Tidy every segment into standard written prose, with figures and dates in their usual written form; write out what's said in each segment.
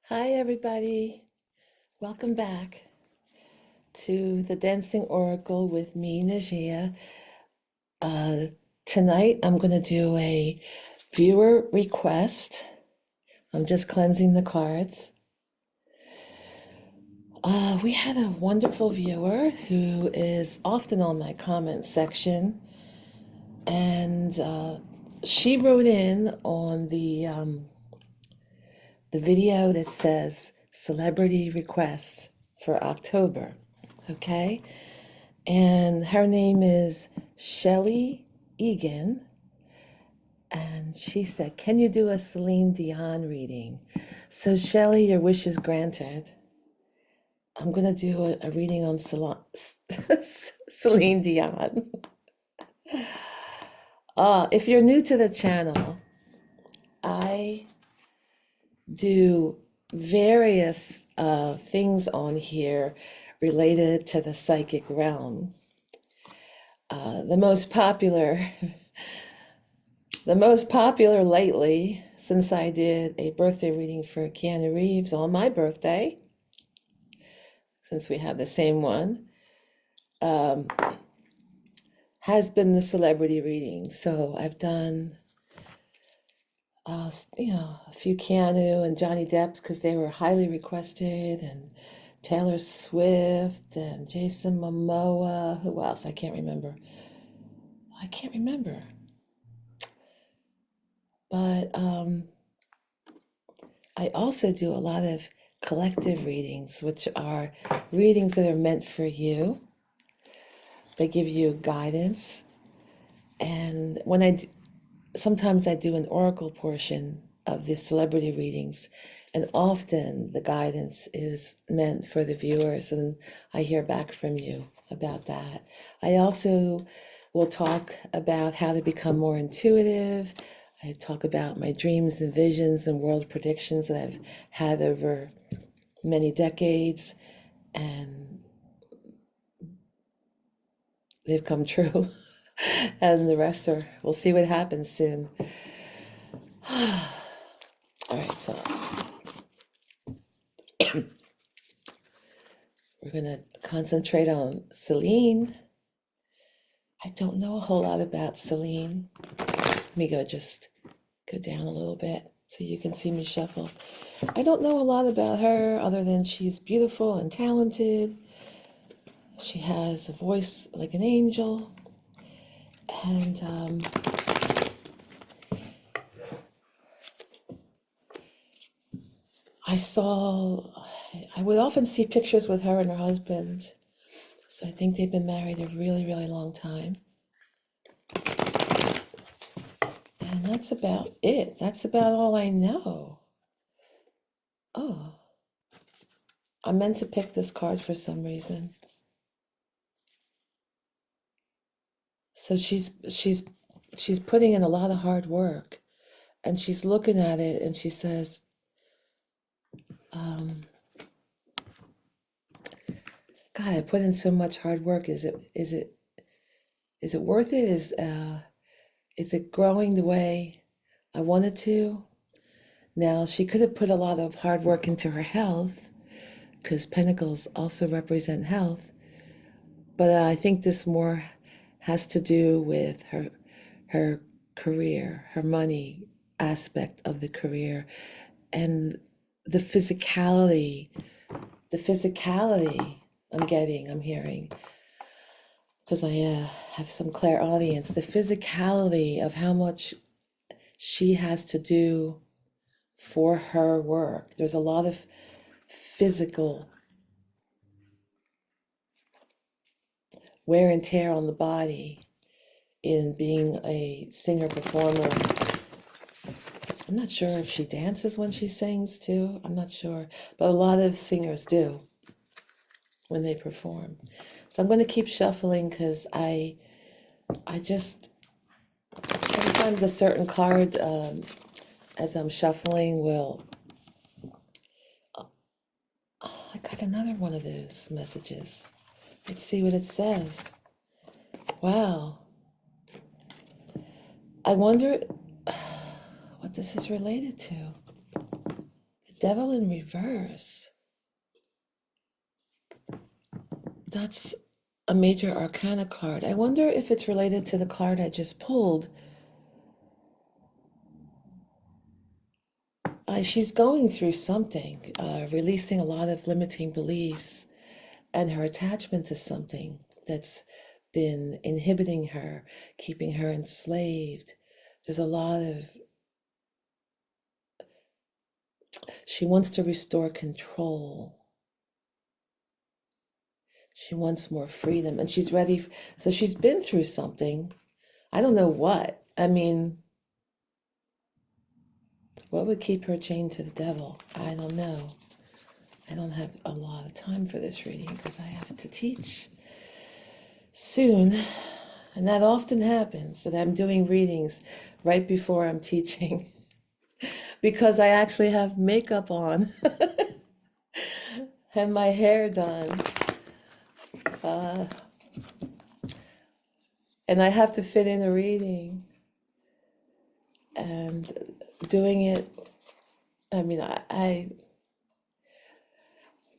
Hi, everybody. Welcome back to the Dancing Oracle with me, Najia. Uh, Tonight, I'm going to do a viewer request. I'm just cleansing the cards. We had a wonderful viewer who is often on my comment section, and she wrote in on the video that says celebrity request for October. Okay. And her name is Shelly Egan. And she said, "Can you do a Celine Dion reading?" So, Shelly, your wish is granted. I'm going to do a reading on Celine Dion. If you're new to the channel, I do various things on here related to the psychic realm. The most popular lately, since I did a birthday reading for Keanu Reeves on my birthday, since we have the same one, um, has been the celebrity reading. So I've done, a few Keanu and Johnny Depp's because they were highly requested, and Taylor Swift and Jason Momoa. Who else? I can't remember. But I also do a lot of collective readings, which are readings that are meant for you. They give you guidance. And sometimes I do an oracle portion of the celebrity readings, and often the guidance is meant for the viewers, and I hear back from you about that. I also will talk about how to become more intuitive. I talk about my dreams and visions and world predictions that I've had over many decades, and they've come true. And the rest we'll see what happens soon. All right, so we're going to concentrate on Celine. I don't know a whole lot about Celine. Let me just go down a little bit so you can see me shuffle. I don't know a lot about her other than she's beautiful and talented. She has a voice like an angel. And I would often see pictures with her and her husband. So I think they've been married a really, really long time. And that's about it. That's about all I know. Oh, I meant to pick this card for some reason. So she's putting in a lot of hard work, and she's looking at it and she says, God, I put in so much hard work. Is it worth it? Is it growing the way I wanted to? Now, she could have put a lot of hard work into her health, because pentacles also represent health. But I think this more has to do with her career, her money aspect of the career, and the physicality, I'm hearing, because I have some clairaudience, the physicality of how much she has to do for her work. There's a lot of physical wear and tear on the body in being a singer performer. I'm not sure if she dances when she sings too. I'm not sure, but a lot of singers do when they perform. So I'm going to keep shuffling because I just sometimes a certain card as I'm shuffling will. Oh, I got another one of those messages. Let's see what it says. Wow. I wonder what this is related to. Devil in reverse. That's a major arcana card. I wonder if it's related to the card I just pulled. She's going through something, releasing a lot of limiting beliefs and her attachment to something that's been inhibiting her, keeping her enslaved. There's a lot of, she wants to restore control. She wants more freedom and she's ready. So she's been through something. I don't know what. I mean, what would keep her chained to the devil? I don't know. I don't have a lot of time for this reading because I have to teach soon. And that often happens that I'm doing readings right before I'm teaching because I actually have makeup on and my hair done. And I have to fit in a reading. And doing it, I mean,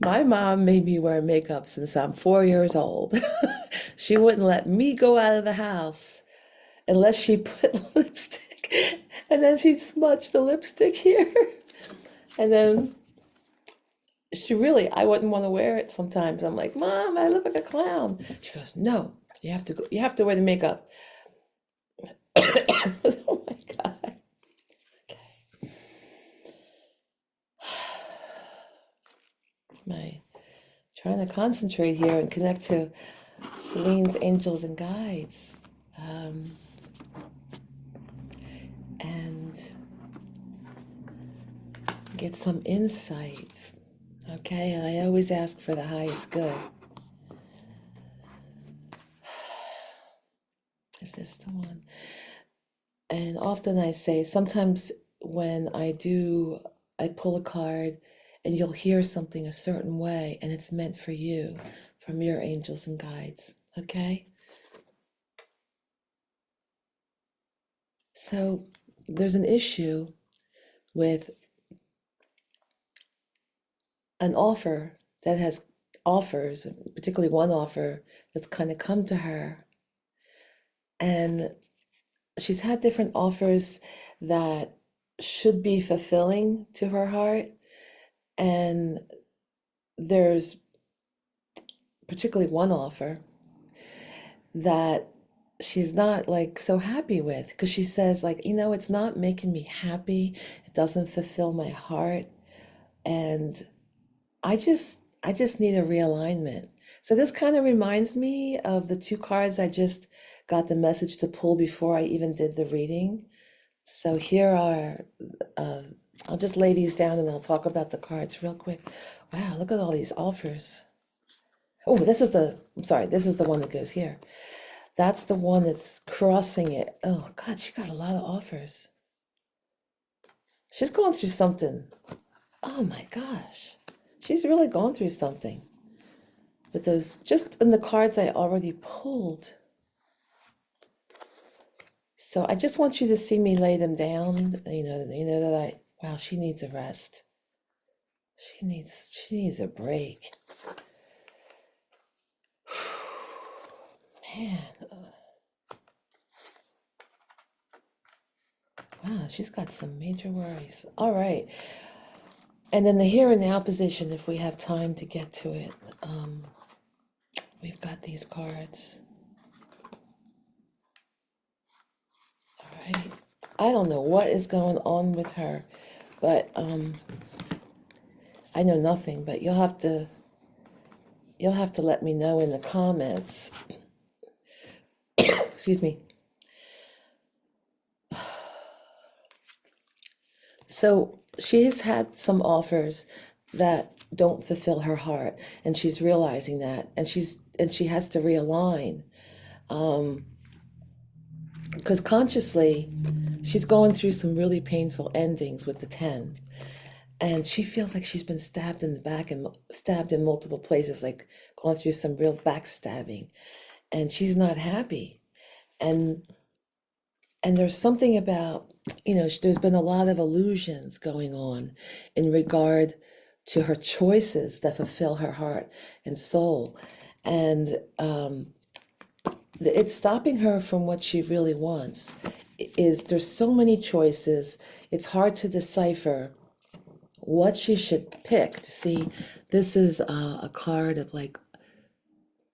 my mom made me wear makeup since I'm 4 years old. She wouldn't let me go out of the house unless she put lipstick, and then she'd smudge the lipstick here. And then I wouldn't want to wear it sometimes. I'm like, Mom, I look like a clown. She goes, no, you have to go, you have to wear the makeup. Oh my God. Okay. Trying to concentrate here and connect to Celine's angels and guides. And get some insight. Okay, and I always ask for the highest good. Is this the one? And often I say, sometimes when I pull a card and you'll hear something a certain way and it's meant for you from your angels and guides, okay? So there's an issue with an offer that has offers, particularly one offer that's kind of come to her. And she's had different offers that should be fulfilling to her heart. And there's particularly one offer that she's not like so happy with because she says like, it's not making me happy. It doesn't fulfill my heart. And I just need a realignment. So this kind of reminds me of the two cards I just got the message to pull before I even did the reading. So here are, I'll just lay these down and I'll talk about the cards real quick. Wow, look at all these offers. Oh, this is the one that goes here. That's the one that's crossing it. Oh God, she got a lot of offers. She's going through something. Oh my gosh. She's really going through something. But those, just in the cards I already pulled. So I just want you to see me lay them down. That wow, she needs a rest. She needs a break. Man. Wow, she's got some major worries. All right. And then the here and now position, if we have time to get to it. We've got these cards. All right. I don't know what is going on with her, but I know nothing, but you'll have to let me know in the comments. Excuse me. So she has had some offers that don't fulfill her heart, and she's realizing that, and she has to realign, because consciously she's going through some really painful endings with the 10, and she feels like she's been stabbed in the back and stabbed in multiple places, like going through some real backstabbing, and she's not happy. And And there's something about, there's been a lot of illusions going on in regard to her choices that fulfill her heart and soul. And it's stopping her from what she really wants. Is there's so many choices, it's hard to decipher what she should pick. See, this is a card of like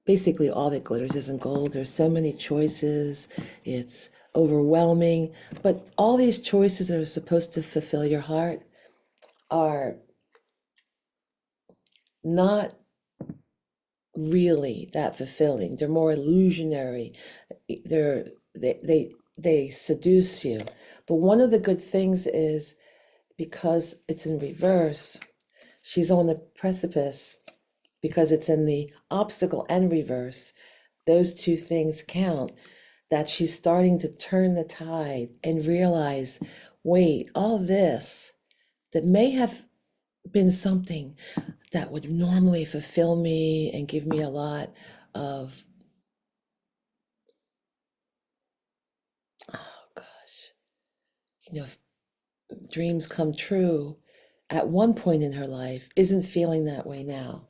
basically all that glitters isn't gold. There's so many choices. It's overwhelming. But all these choices that are supposed to fulfill your heart are not really that fulfilling. They're more illusionary. They seduce you. But one of the good things is because it's in reverse, she's on the precipice. Because it's in the obstacle and reverse, those two things count, that she's starting to turn the tide and realize, wait, all this that may have been something that would normally fulfill me and give me a lot of, oh gosh, if dreams come true at one point in her life, isn't feeling that way now.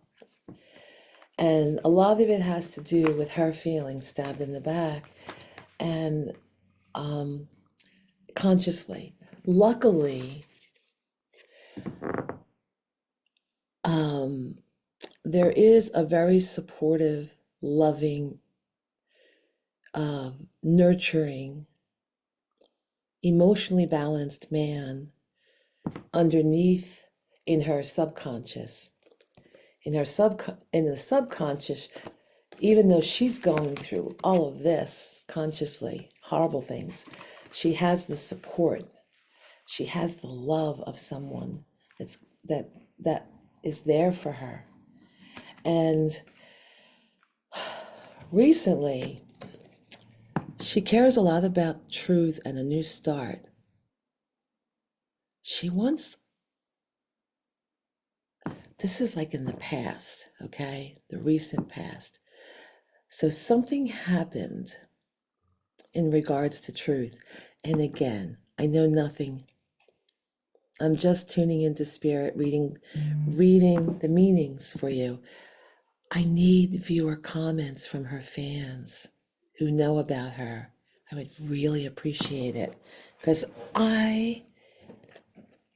And a lot of it has to do with her feeling stabbed in the back and consciously. Luckily, there is a very supportive, loving, nurturing, emotionally balanced man underneath in her subconscious. In the subconscious, even though she's going through all of this consciously, horrible things, she has the support. She has the love of someone that is there for her. And recently, she cares a lot about truth and a new start. She wants, this is like in the past, okay? The recent past. So something happened in regards to truth. And again, I know nothing. I'm just tuning into spirit, reading the meanings for you. I need viewer comments from her fans who know about her. I would really appreciate it because I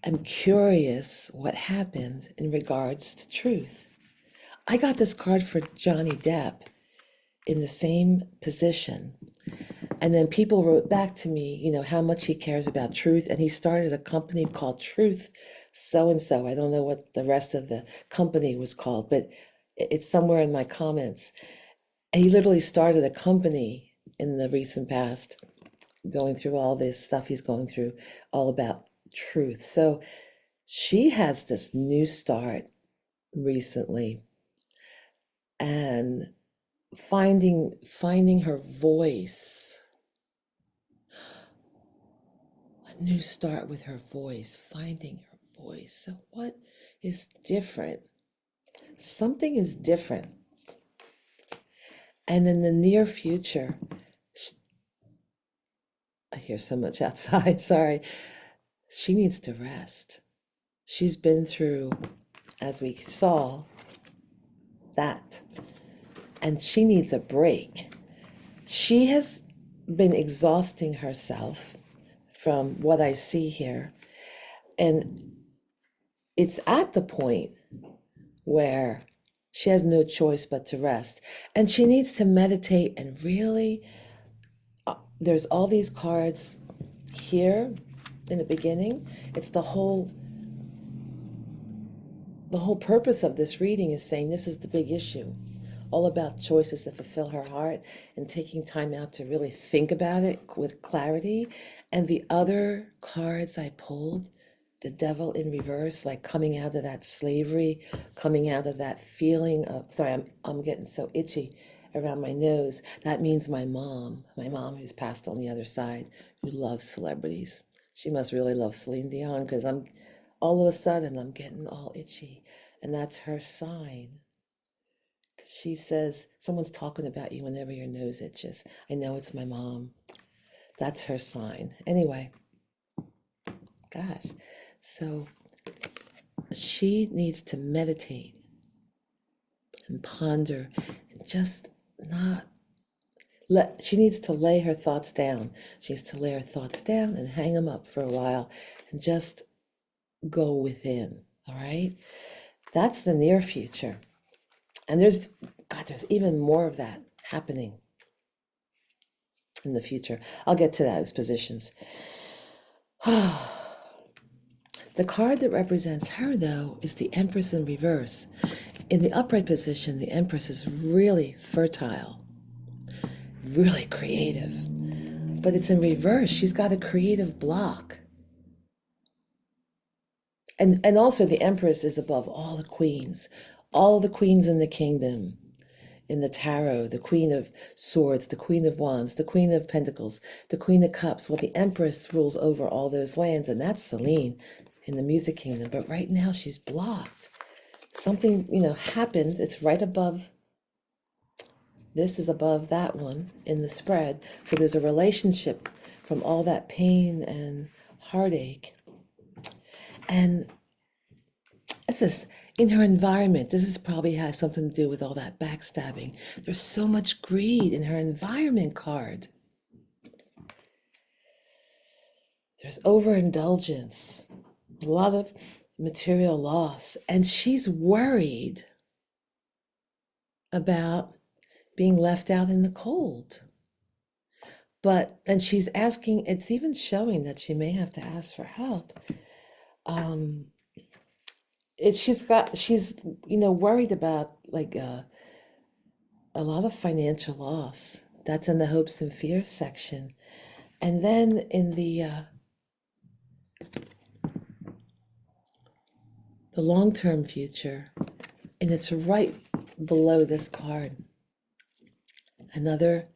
am curious what happened in regards to truth. I got this card for Johnny Depp in the same position. And then people wrote back to me, how much he cares about truth. And he started a company called Truth So and so. I don't know what the rest of the company was called, but it's somewhere in my comments. And he literally started a company in the recent past, going through all this stuff he's going through, all about truth. So she has this new start recently and finding her voice. A new start with her voice, finding her voice. So what is different? Something is different. And in the near future, I hear so much outside, sorry. She needs to rest. She's been through, as we saw, that. And she needs a break. She has been exhausting herself from what I see here. And it's at the point where she has no choice but to rest. And she needs to meditate and really, there's all these cards here in the beginning. It's the whole purpose of this reading is saying this is the big issue. All about choices that fulfill her heart and taking time out to really think about it with clarity. And the other cards I pulled, the devil in reverse, like coming out of that slavery, coming out of that feeling of, sorry, I'm getting so itchy around my nose. That means my mom who's passed on the other side, who loves celebrities. She must really love Celine Dion because all of a sudden I'm getting all itchy. And that's her sign. She says, someone's talking about you whenever your nose itches. I know it's my mom. That's her sign. Anyway, gosh. So she needs to meditate and ponder and just not she needs to lay her thoughts down. She needs to lay her thoughts down and hang them up for a while and just go within. All right. That's the near future. And there's even more of that happening in the future. I'll get to those positions. The card that represents her, though, is the Empress in reverse. In the upright position, the Empress is really fertile, really creative. But it's in reverse. She's got a creative block. And also the Empress is above all the queens in the kingdom. In the tarot, the Queen of Swords, the Queen of Wands, the Queen of Pentacles, the Queen of Cups. Well, the Empress rules over all those lands, and that's Celine in the music kingdom. But right now she's blocked. Something, happened. It's right above. This is above that one in the spread. So there's a relationship from all that pain and heartache. And it's just in her environment. This is probably has something to do with all that backstabbing. There's so much greed in her environment card. There's overindulgence, a lot of material loss, and she's worried about being left out in the cold. But then she's asking, it's even showing that she may have to ask for help. She's worried about like a lot of financial loss. That's in the hopes and fears section. And then in the long-term future, and it's right below this card, another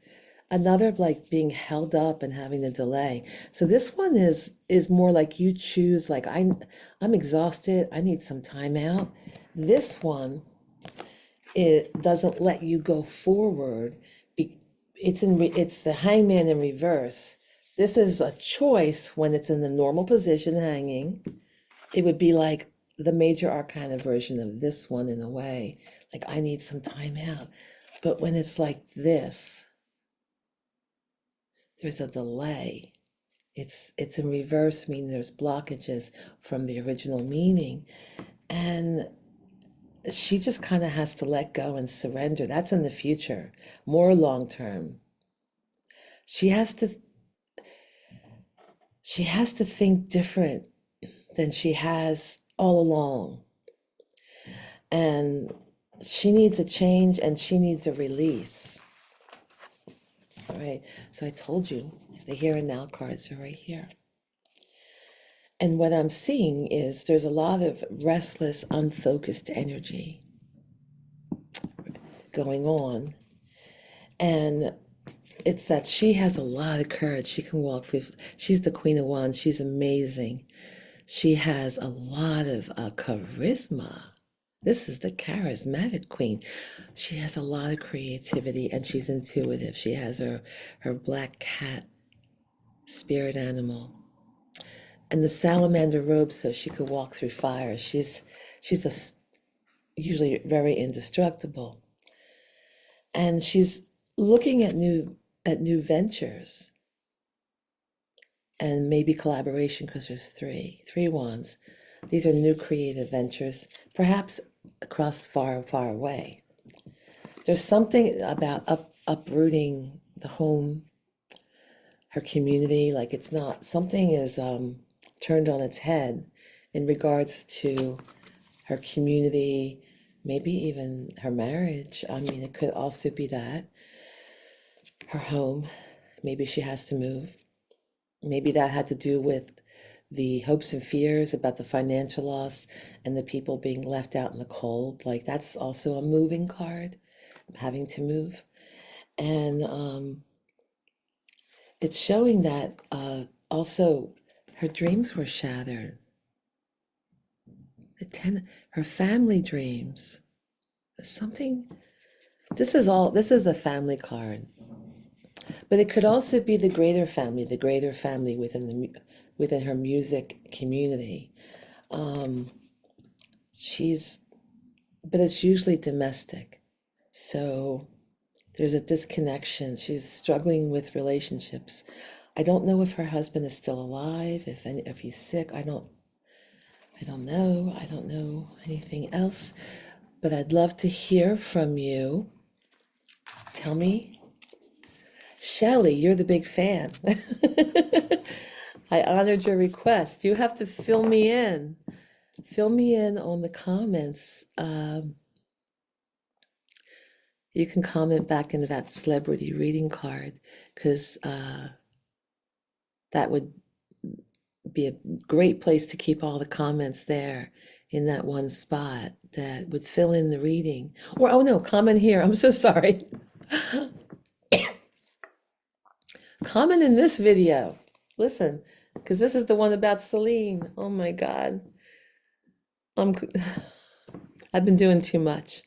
like being held up and having a delay. So this one is more like you choose, like I'm exhausted, I need some time out. This one, it doesn't let you go forward. It's the Hangman in reverse. This is a choice when it's in the normal position hanging. It would be like the major arcana version of this one in a way, like I need some time out. But when it's like this, there's a delay. It's in reverse, meaning there's blockages from the original meaning. And she just kind of has to let go and surrender. That's in the future, more long term. She has to think different than she has all along. And she needs a change and she needs a release. All right, so I told you the here and now cards are right here. And what I'm seeing is there's a lot of restless, unfocused energy going on. And it's that she has a lot of courage. She can walk through, she's the Queen of Wands. She's amazing. She has a lot of charisma. This is the charismatic queen. She has a lot of creativity and she's intuitive. She has her black cat spirit animal and the salamander robe so she could walk through fire. She's usually very indestructible. And she's looking at new ventures and maybe collaboration because there's three wands. These are new creative ventures, perhaps across far away. There's something about uprooting the home, her community, like it's not, something is turned on its head in regards to her community, maybe even her marriage. I mean, it could also be that. Her home, maybe she has to move. Maybe that had to do with the hopes and fears about the financial loss and the people being left out in the cold. Like that's also a moving card, having to move. And it's showing that also her dreams were shattered. Her family dreams. Something, this is the family card. But it could also be the greater family within her music community. Um, she's, but it's usually domestic. So there's a disconnection. She's struggling with relationships. I don't know if her husband is still alive, if he's sick. I don't know. I don't know anything else, but I'd love to hear from you. Tell me. Shelley, you're the big fan. I honored your request. You have to fill me in. Fill me in on the comments. You can comment back into that celebrity reading card because that would be a great place to keep all the comments there in that one spot that would fill in the reading. Or, oh no, comment here. I'm so sorry. Comment in this video. Listen, because this is the one about Celine. Oh my God. I'm, I've been doing too much.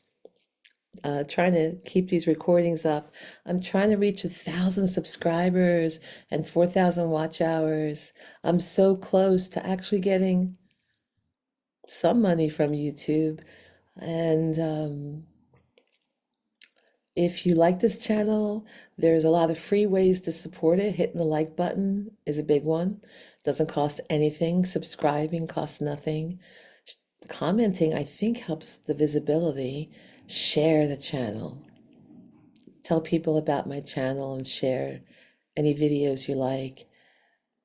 Trying to keep these recordings up. I'm trying to reach 1,000 subscribers and 4,000 watch hours. I'm so close to actually getting some money from YouTube. And if you like this channel, there's a lot of free ways to support it. Hitting the like button is a big one. Doesn't cost anything. Subscribing costs nothing. Commenting, I think, helps the visibility. Share the channel. Tell people about my channel and share any videos you like.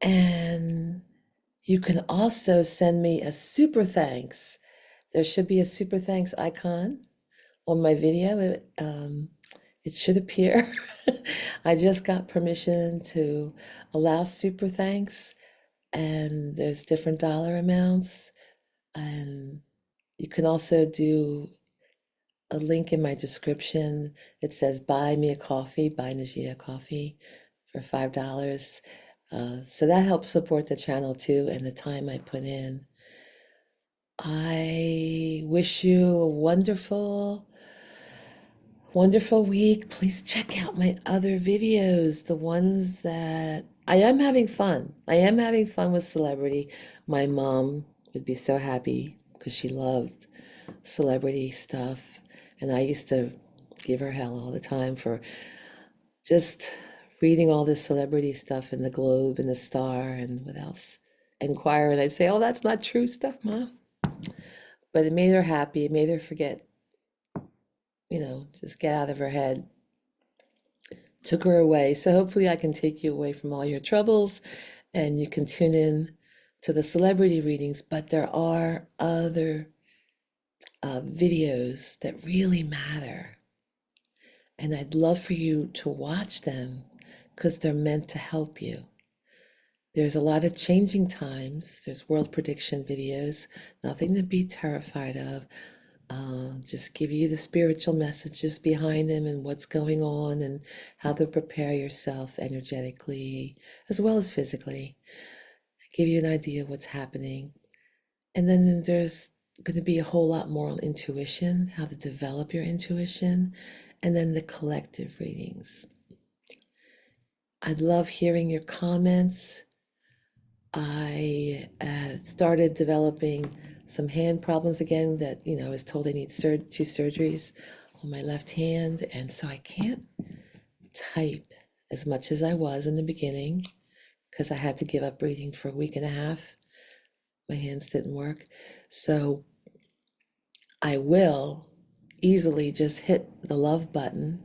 And you can also send me a super thanks. There should be a super thanks icon on my video. It should appear. I just got permission to allow super thanks, and there's different dollar amounts. And you can also do a link in my description. It says buy me a coffee, buy Najia coffee for $5. So that helps support the channel too and the time I put in. I wish you a wonderful, wonderful week. Please check out my other videos, the ones that I am having fun. I am having fun with celebrity. My mom would be so happy because she loved celebrity stuff. And I used to give her hell all the time for just reading all this celebrity stuff in the Globe and the Star and what else? Enquirer. And I'd say, oh, that's not true stuff, Mom. But it made her happy. It made her forget, just get out of her head. Took her away. So hopefully I can take you away from all your troubles and you can tune in to the celebrity readings. But there are other videos that really matter. And I'd love for you to watch them because they're meant to help you. There's a lot of changing times. There's world prediction videos, nothing to be terrified of. Just give you the spiritual messages behind them and what's going on and how to prepare yourself energetically as well as physically. Give you an idea of what's happening. And then there's going to be a whole lot more on intuition, how to develop your intuition, and then the collective readings. I'd love hearing your comments. I started developing some hand problems again that, I was told I need 2 surgeries on my left hand. And so I can't type as much as I was in the beginning because I had to give up reading for a week and a half. My hands didn't work. So I will easily just hit the love button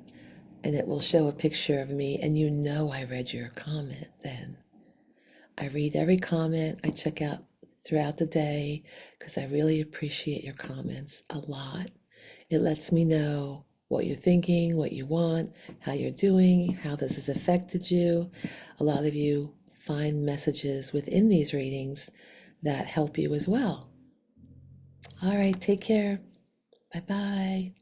and it will show a picture of me. And I read your comment then. I read every comment. I check out throughout the day because I really appreciate your comments a lot. It lets me know what you're thinking, what you want, how you're doing, how this has affected you. A lot of you find messages within these readings that help you as well. All right, take care. Bye-bye.